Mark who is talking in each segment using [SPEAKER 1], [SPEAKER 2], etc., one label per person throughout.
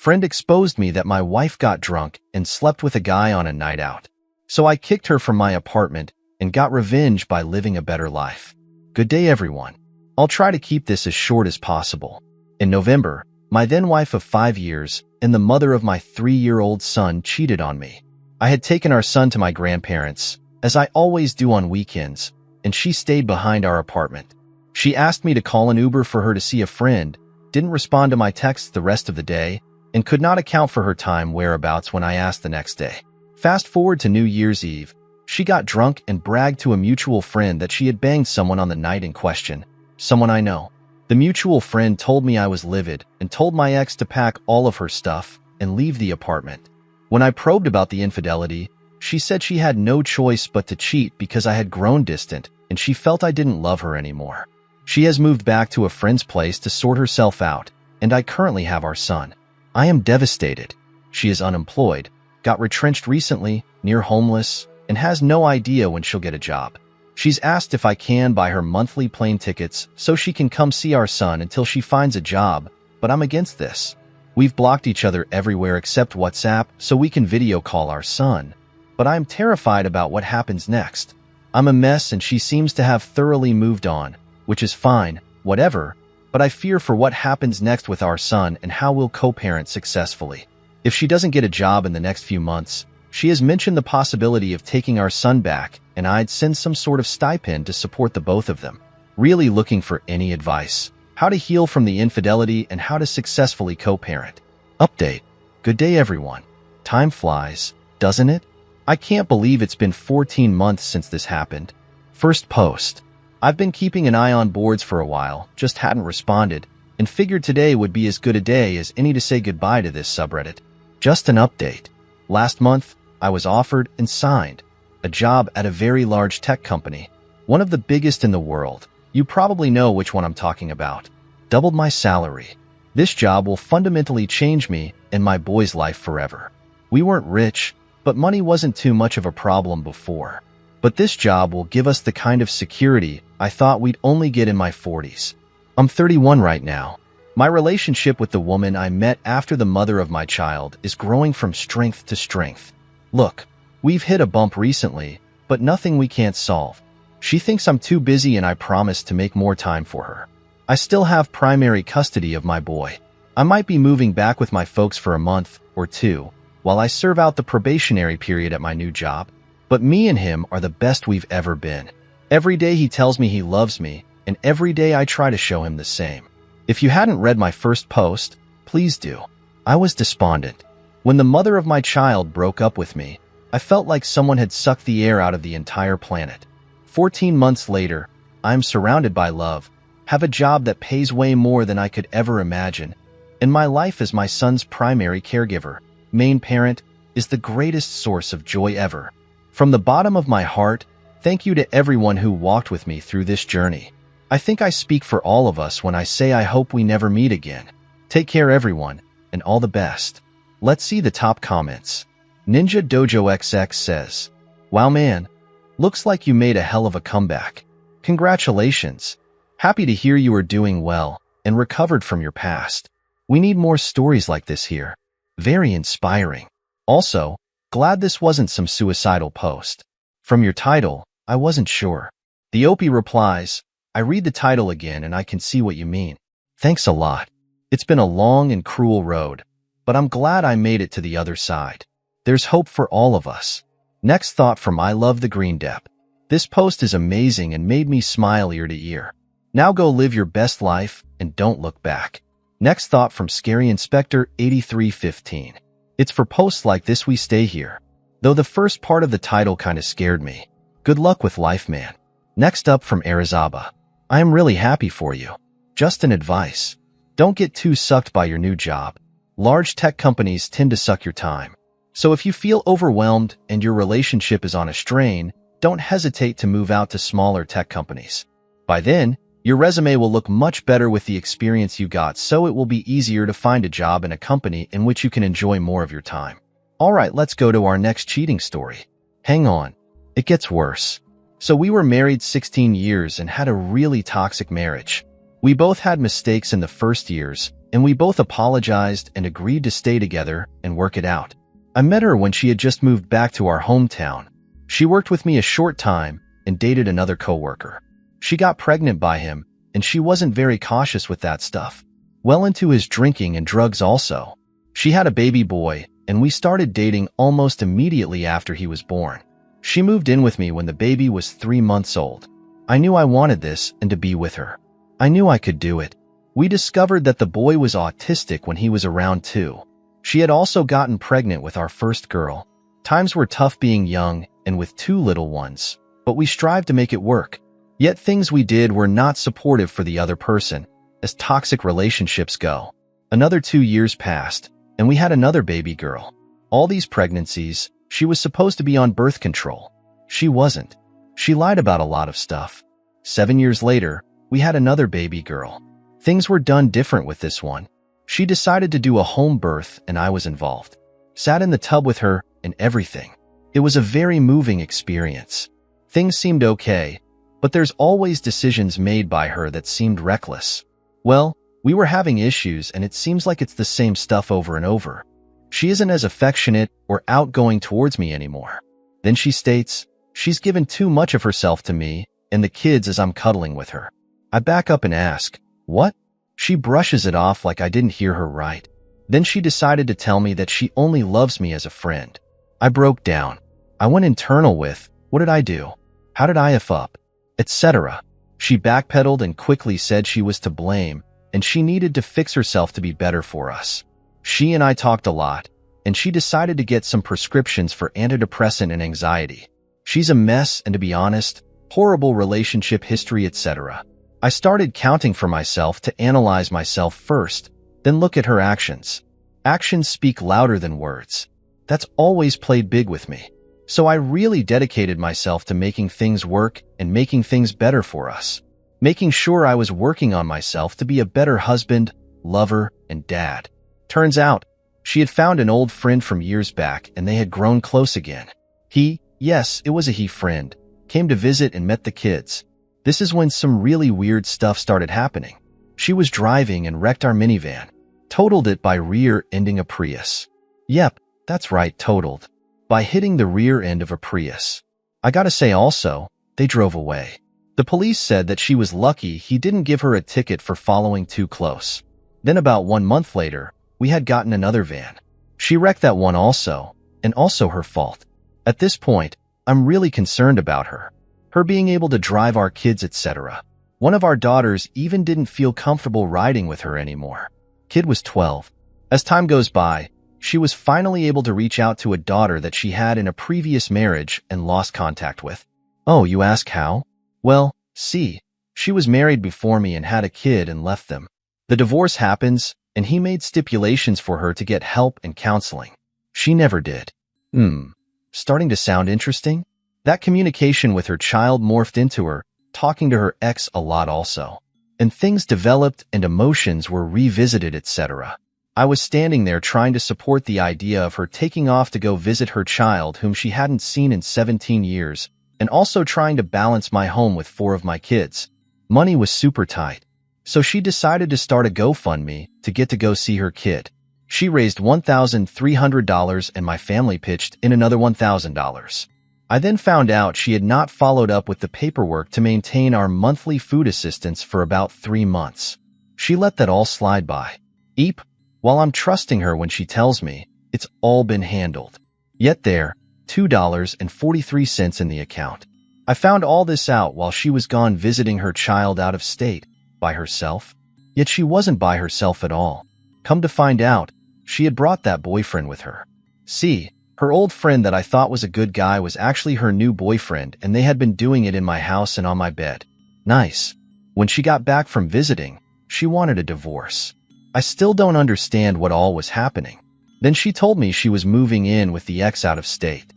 [SPEAKER 1] Friend exposed me that my wife got drunk and slept with a guy on a night out. So I kicked her from my apartment and got revenge by living a better life. Good day, everyone. I'll try to keep this as short as possible. In November, my then wife of 5 years and the mother of my 3-year-old son cheated on me. I had taken our son to my grandparents, as I always do on weekends, and she stayed behind our apartment. She asked me to call an Uber for her to see a friend, didn't respond to my texts the rest of the day, and could not account for her time whereabouts when I asked the next day. Fast forward to New Year's Eve, she got drunk and bragged to a mutual friend that she had banged someone on the night in question, someone I know. The mutual friend told me I was livid and told my ex to pack all of her stuff and leave the apartment. When I probed about the infidelity, she said she had no choice but to cheat because I had grown distant and she felt I didn't love her anymore. She has moved back to a friend's place to sort herself out, and I currently have our son. I am devastated. She is unemployed, got retrenched recently, near homeless, and has no idea when she'll get a job. She's asked if I can buy her monthly plane tickets so she can come see our son until she finds a job, but I'm against this. We've blocked each other everywhere except WhatsApp so we can video call our son, but I'm terrified about what happens next. I'm a mess and she seems to have thoroughly moved on, which is fine, whatever, but I fear for what happens next with our son and how we'll co-parent successfully. If she doesn't get a job in the next few months, she has mentioned the possibility of taking our son back, and I'd send some sort of stipend to support the both of them. Really looking for any advice. How to heal from the infidelity and how to successfully co-parent. Update. Good day, everyone. Time flies, doesn't it? I can't believe it's been 14 months since this happened. First post. I've been keeping an eye on boards for a while, just hadn't responded, and figured today would be as good a day as any to say goodbye to this subreddit. Just an update. Last month, I was offered and signed a job at a very large tech company, one of the biggest in the world. You probably know which one I'm talking about. Doubled my salary. This job will fundamentally change me and my boy's life forever. We weren't rich, but money wasn't too much of a problem before. But this job will give us the kind of security I thought we'd only get in my 40s. I'm 31 right now. My relationship with the woman I met after the mother of my child is growing from strength to strength. Look, we've hit a bump recently, but nothing we can't solve. She thinks I'm too busy and I promised to make more time for her. I still have primary custody of my boy. I might be moving back with my folks for a month or two while I serve out the probationary period at my new job. But me and him are the best we've ever been. Every day he tells me he loves me, and every day I try to show him the same. If you hadn't read my first post, please do. I was despondent. When the mother of my child broke up with me, I felt like someone had sucked the air out of the entire planet. 14 months later, I'm surrounded by love, have a job that pays way more than I could ever imagine, and my life as my son's primary caregiver, main parent, is the greatest source of joy ever. From the bottom of my heart, thank you to everyone who walked with me through this journey. I think I speak for all of us when I say I hope we never meet again. Take care, everyone, and all the best. Let's see the top comments. Ninja Dojo XX says, "Wow, man. Looks like you made a hell of a comeback. Congratulations. Happy to hear you are doing well and recovered from your past. We need more stories like this here. Very inspiring. Also, glad this wasn't some suicidal post. From your title, I wasn't sure." The OP replies, "I read the title again and I can see what you mean. Thanks a lot. It's been a long and cruel road, but I'm glad I made it to the other side. There's hope for all of us." Next thought from I Love the Green Dep. "This post is amazing and made me smile ear to ear. Now go live your best life and don't look back." Next thought from Scary Inspector 8315. "It's for posts like this we stay here. Though the first part of the title kinda scared me. Good luck with life, man." Next up from Arizaba. "I am really happy for you. Just an advice. Don't get too sucked by your new job. Large tech companies tend to suck your time. So if you feel overwhelmed and your relationship is on a strain, don't hesitate to move out to smaller tech companies. By then, your resume will look much better with the experience you got, so it will be easier to find a job in a company in which you can enjoy more of your time." Alright, let's go to our next cheating story. Hang on. It gets worse. So we were married 16 years and had a really toxic marriage. We both had mistakes in the first years, and we both apologized and agreed to stay together and work it out. I met her when she had just moved back to our hometown. She worked with me a short time and dated another coworker. She got pregnant by him, and she wasn't very cautious with that stuff. Well into his drinking and drugs also. She had a baby boy, and we started dating almost immediately after he was born. She moved in with me when the baby was 3 months old. I knew I wanted this and to be with her. I knew I could do it. We discovered that the boy was autistic when he was around 2. She had also gotten pregnant with our first girl. Times were tough being young and with 2 little ones, but we strived to make it work. Yet things we did were not supportive for the other person, as toxic relationships go. Another 2 years passed, and we had another baby girl. All these pregnancies, she was supposed to be on birth control. She wasn't. She lied about a lot of stuff. 7 years later, we had another baby girl. Things were done different with this one. She decided to do a home birth, and I was involved. Sat in the tub with her and everything. It was a very moving experience. Things seemed okay, but there's always decisions made by her that seemed reckless. Well, we were having issues, and it seems like it's the same stuff over and over. She isn't as affectionate or outgoing towards me anymore. Then she states, she's given too much of herself to me and the kids as I'm cuddling with her. I back up and ask, what? She brushes it off like I didn't hear her right. Then she decided to tell me that she only loves me as a friend. I broke down. I went internal with, what did I do? How did I F up? Etc. She backpedaled and quickly said she was to blame and she needed to fix herself to be better for us. She and I talked a lot, and she decided to get some prescriptions for antidepressant and anxiety. She's a mess, and to be honest, horrible relationship history, etc. I started counting for myself to analyze myself first, then look at her actions. Actions speak louder than words. That's always played big with me. So I really dedicated myself to making things work and making things better for us. Making sure I was working on myself to be a better husband, lover, and dad. Turns out, she had found an old friend from years back and they had grown close again. Yes, it was a he friend, came to visit and met the kids. This is when some really weird stuff started happening. She was driving and wrecked our minivan. Totaled it by rear-ending a Prius. Yep, that's right, totaled. By hitting the rear end of a Prius. I gotta say also, they drove away. The police said that she was lucky he didn't give her a ticket for following too close. Then about 1 month later, we had gotten another van. She wrecked that one also, and also her fault. At this point, I'm really concerned about her. Her being able to drive our kids, etc. One of our daughters even didn't feel comfortable riding with her anymore. Kid was 12. As time goes by, she was finally able to reach out to a daughter that she had in a previous marriage and lost contact with. Oh, you ask how? Well, see, she was married before me and had a kid and left them. The divorce happens, and he made stipulations for her to get help and counseling. She never did. Starting to sound interesting? That communication with her child morphed into her, talking to her ex a lot also. And things developed and emotions were revisited, etc. I was standing there trying to support the idea of her taking off to go visit her child whom she hadn't seen in 17 years, and also trying to balance my home with 4 of my kids. Money was super tight. So she decided to start a GoFundMe to get to go see her kid. She raised $1,300 and my family pitched in another $1,000. I then found out she had not followed up with the paperwork to maintain our monthly food assistance for about 3 months. She let that all slide by. While I'm trusting her when she tells me it's all been handled. Yet there, $2.43 in the account. I found all this out while she was gone visiting her child out of state, by herself. Yet she wasn't by herself at all. Come to find out, she had brought that boyfriend with her. See, her old friend that I thought was a good guy was actually her new boyfriend, and they had been doing it in my house and on my bed. Nice. When she got back from visiting, she wanted a divorce. I still don't understand what all was happening. Then she told me she was moving in with the ex out of state.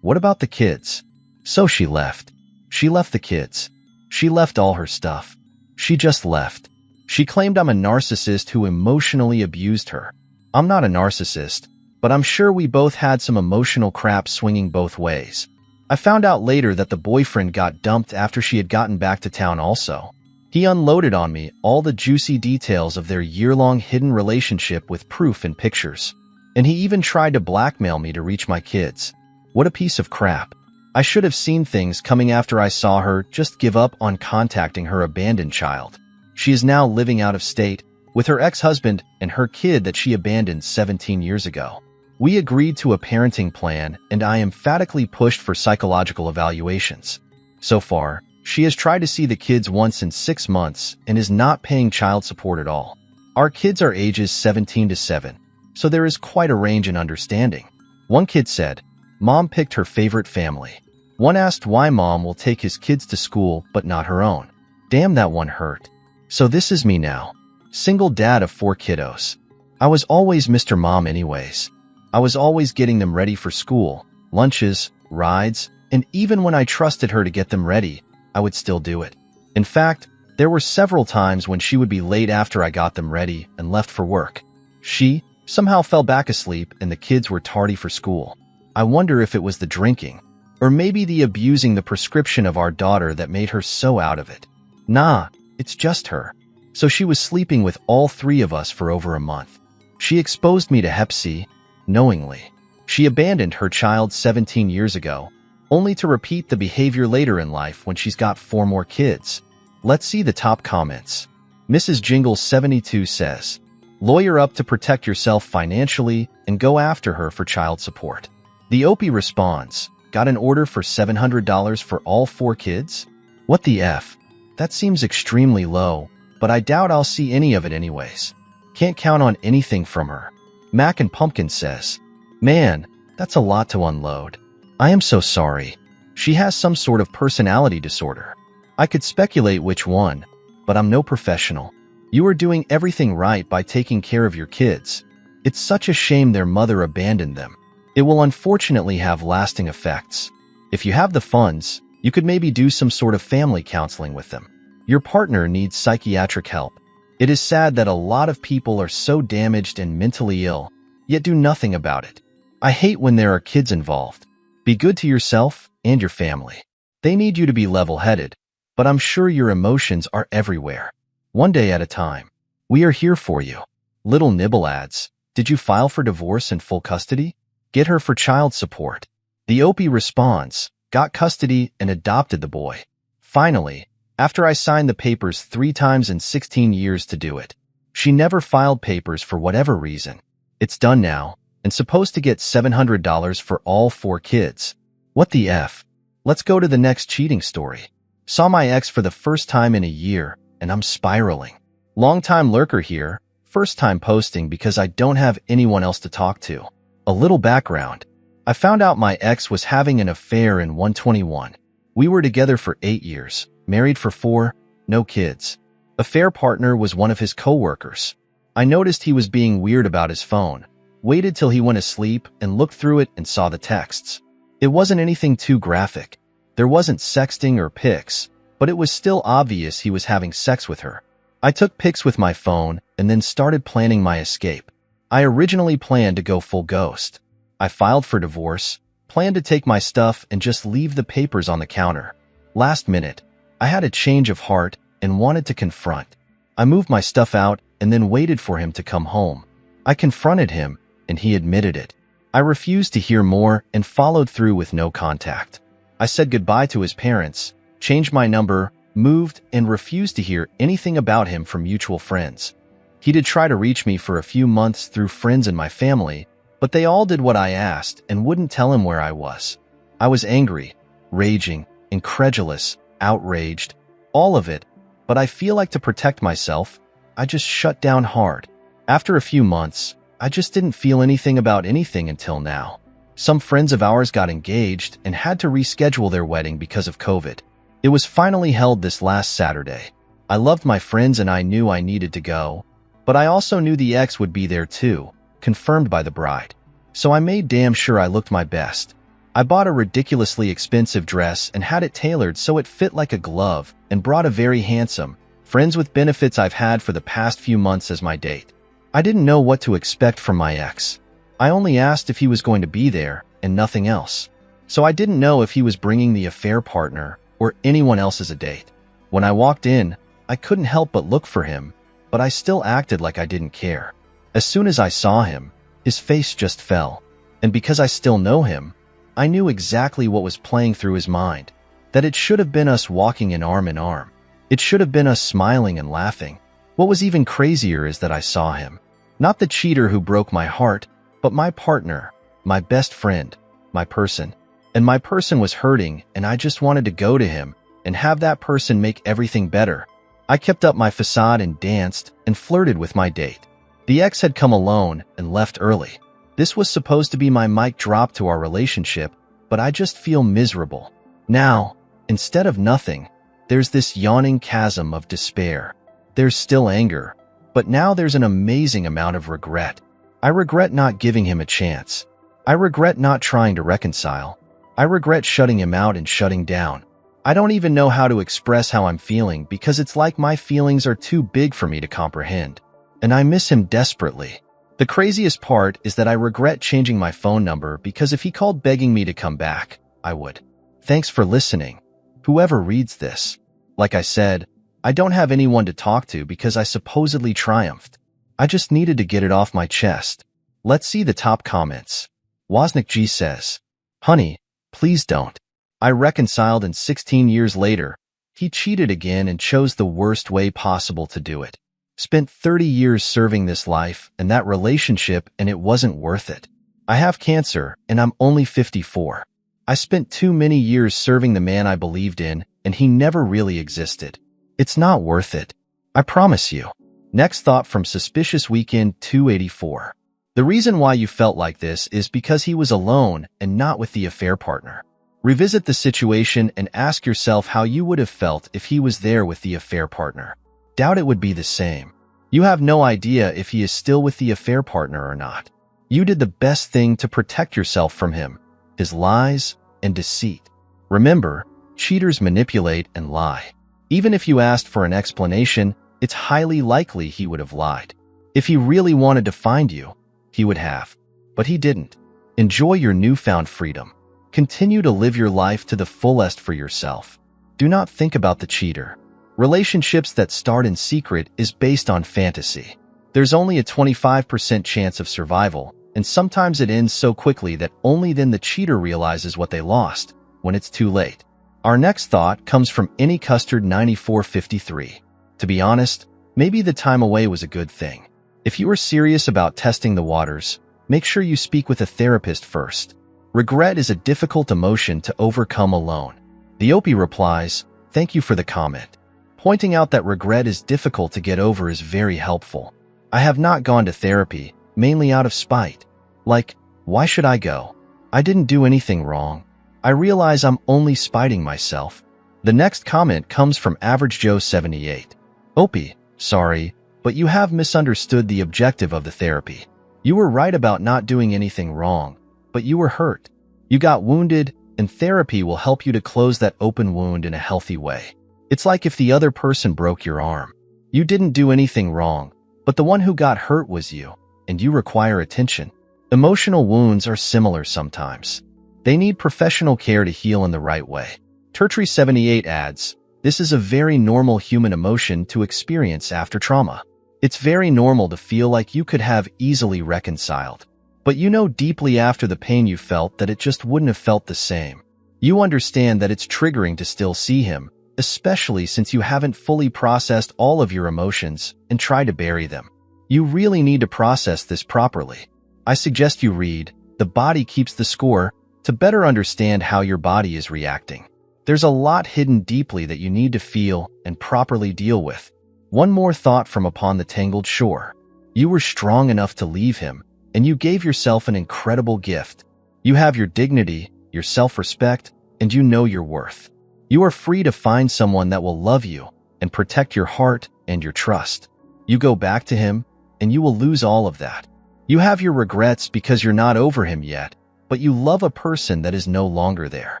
[SPEAKER 1] What about the kids? So she left. She left the kids. She left all her stuff. She just left. She claimed I'm a narcissist who emotionally abused her. I'm not a narcissist, but I'm sure we both had some emotional crap swinging both ways. I found out later that the boyfriend got dumped after she had gotten back to town also. He unloaded on me all the juicy details of their year-long hidden relationship with proof and pictures. And he even tried to blackmail me to reach my kids. What a piece of crap. I should have seen things coming after I saw her just give up on contacting her abandoned child. She is now living out of state with her ex-husband and her kid that she abandoned 17 years ago. We agreed to a parenting plan, and I emphatically pushed for psychological evaluations. So far, she has tried to see the kids once in 6 months and is not paying child support at all. Our kids are ages 17 to 7, so there is quite a range in understanding. One kid said, "Mom picked her favorite family." One asked why Mom will take his kids to school but not her own. Damn, that one hurt. So this is me now. Single dad of 4 kiddos. I was always Mr. Mom anyways. I was always getting them ready for school, lunches, rides, and even when I trusted her to get them ready, I would still do it. In fact, there were several times when she would be late after I got them ready and left for work. She somehow fell back asleep and the kids were tardy for school. I wonder if it was the drinking, or maybe the abusing the prescription of our daughter that made her so out of it. Nah, it's just her. So she was sleeping with all 3 of us for over a month. She exposed me to Hep C, knowingly. She abandoned her child 17 years ago, only to repeat the behavior later in life when she's got 4 more kids. Let's see the top comments. Mrs. Jingles 72 says, "Lawyer up to protect yourself financially and go after her for child support." The Opie responds, "Got an order for $700 for all 4 kids? What the F? That seems extremely low, but I doubt I'll see any of it anyways. Can't count on anything from her." Mac and Pumpkin says, "Man, that's a lot to unload. I am so sorry. She has some sort of personality disorder. I could speculate which one, but I'm no professional. You are doing everything right by taking care of your kids. It's such a shame their mother abandoned them. It will unfortunately have lasting effects. If you have the funds, you could maybe do some sort of family counseling with them. Your partner needs psychiatric help. It is sad that a lot of people are so damaged and mentally ill, yet do nothing about it. I hate when there are kids involved. Be good to yourself and your family. They need you to be level-headed, but I'm sure your emotions are everywhere. One day at a time. We are here for you." Little Nibble adds, "Did you file for divorce and full custody? Get her for child support." The Opie responds, "Got custody and adopted the boy. Finally, after I signed the papers 3 times in 16 years to do it. She never filed papers for whatever reason. It's done now, and supposed to get $700 for all 4 kids. What the F? Let's go to the next cheating story. Saw my ex for the first time in a year, and I'm spiraling. Long-time lurker here, first time posting because I don't have anyone else to talk to. A little background. I found out my ex was having an affair in 121. We were together for 8 years, married for 4, no kids. Affair partner was one of his co-workers. I noticed he was being weird about his phone. Waited till he went asleep and looked through it and saw the texts. It wasn't anything too graphic. There wasn't sexting or pics, but it was still obvious he was having sex with her. I took pics with my phone and then started planning my escape. I originally planned to go full ghost. I filed for divorce, planned to take my stuff and just leave the papers on the counter. Last minute, I had a change of heart and wanted to confront. I moved my stuff out and then waited for him to come home. I confronted him, and he admitted it. I refused to hear more and followed through with no contact. I said goodbye to his parents, changed my number, moved, and refused to hear anything about him from mutual friends. He did try to reach me for a few months through friends and my family, but they all did what I asked and wouldn't tell him where I was. I was angry, raging, incredulous, outraged, all of it, but I feel like to protect myself, I just shut down hard. After a few months, I just didn't feel anything about anything until now. Some friends of ours got engaged and had to reschedule their wedding because of COVID. It was finally held this last Saturday. I loved my friends and I knew I needed to go, but I also knew the ex would be there too, confirmed by the bride. So I made damn sure I looked my best. I bought a ridiculously expensive dress and had it tailored so it fit like a glove and brought a very handsome, friends with benefits I've had for the past few months as my date. I didn't know what to expect from my ex. I only asked if he was going to be there and nothing else. So I didn't know if he was bringing the affair partner or anyone else as a date. When I walked in, I couldn't help but look for him, but I still acted like I didn't care. As soon as I saw him, his face just fell. And because I still know him, I knew exactly what was playing through his mind. That it should have been us walking in arm. It should have been us smiling and laughing. What was even crazier is that I saw him. Not the cheater who broke my heart, but my partner, my best friend, my person. And my person was hurting, and I just wanted to go to him and have that person make everything better. I kept up my facade and danced and flirted with my date. The ex had come alone and left early. This was supposed to be my mic drop to our relationship, but I just feel miserable. Now, instead of nothing, there's this yawning chasm of despair. There's still anger, but now there's an amazing amount of regret. I regret not giving him a chance. I regret not trying to reconcile. I regret shutting him out and shutting down. I don't even know how to express how I'm feeling because it's like my feelings are too big for me to comprehend. And I miss him desperately. The craziest part is that I regret changing my phone number because if he called begging me to come back, I would. Thanks for listening. Whoever reads this. Like I said, I don't have anyone to talk to because I supposedly triumphed. I just needed to get it off my chest. Let's see the top comments. Wozniak G says, "Honey, please don't. I reconciled and 16 years later, he cheated again and chose the worst way possible to do it. Spent 30 years serving this life and that relationship and it wasn't worth it. I have cancer and I'm only 54. I spent too many years serving the man I believed in and he never really existed. It's not worth it. I promise you." Next thought from Suspicious Weekend 284. The reason why you felt like this is because he was alone and not with the affair partner. Revisit the situation and ask yourself how you would have felt if he was there with the affair partner. Doubt it would be the same. You have no idea if he is still with the affair partner or not. You did the best thing to protect yourself from him, his lies and deceit. Remember, cheaters manipulate and lie. Even if you asked for an explanation, it's highly likely he would have lied. If he really wanted to find you, he would have. But he didn't. Enjoy your newfound freedom. Continue to live your life to the fullest for yourself. Do not think about the cheater. Relationships that start in secret is based on fantasy. There's only a 25% chance of survival, and sometimes it ends so quickly that only then the cheater realizes what they lost, when it's too late. Our next thought comes from AnyCustard9453. To be honest, maybe the time away was a good thing. If you are serious about testing the waters, make sure you speak with a therapist first. Regret is a difficult emotion to overcome alone. The Opie replies, "Thank you for the comment. Pointing out that regret is difficult to get over is very helpful. I have not gone to therapy, mainly out of spite. Like, why should I go? I didn't do anything wrong. I realize I'm only spiting myself." The next comment comes from Average Joe 78. "Opie, sorry, but you have misunderstood the objective of the therapy. You were right about not doing anything wrong, but you were hurt. You got wounded, and therapy will help you to close that open wound in a healthy way. It's like if the other person broke your arm. You didn't do anything wrong, but the one who got hurt was you, and you require attention. Emotional wounds are similar sometimes. They need professional care to heal in the right way." Tertry78 adds, "This is a very normal human emotion to experience after trauma. It's very normal to feel like you could have easily reconciled. But you know deeply after the pain you felt that it just wouldn't have felt the same. You understand that it's triggering to still see him, especially since you haven't fully processed all of your emotions and try to bury them. You really need to process this properly. I suggest you read The Body Keeps the Score to better understand how your body is reacting. There's a lot hidden deeply that you need to feel and properly deal with." One more thought from Upon the Tangled Shore. "You were strong enough to leave him, and you gave yourself an incredible gift. You have your dignity, your self-respect, and you know your worth. You are free to find someone that will love you and protect your heart and your trust. You go back to him, and you will lose all of that. You have your regrets because you're not over him yet, but you love a person that is no longer there.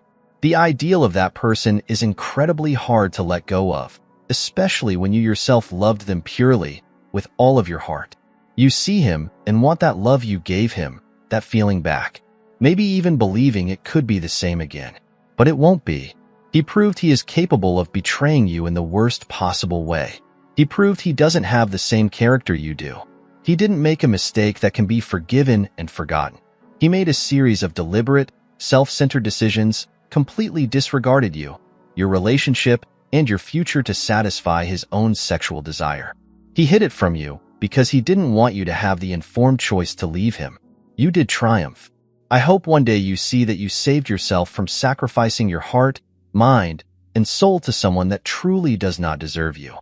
[SPEAKER 1] The ideal of that person is incredibly hard to let go of, especially when you yourself loved them purely, with all of your heart. You see him and want that love you gave him, that feeling back. Maybe even believing it could be the same again. But it won't be. He proved he is capable of betraying you in the worst possible way. He proved he doesn't have the same character you do. He didn't make a mistake that can be forgiven and forgotten. He made a series of deliberate, self-centered decisions, completely disregarded you, your relationship, and your future to satisfy his own sexual desire. He hid it from you because he didn't want you to have the informed choice to leave him. You did triumph. I hope one day you see that you saved yourself from sacrificing your heart, mind, and soul to someone that truly does not deserve you.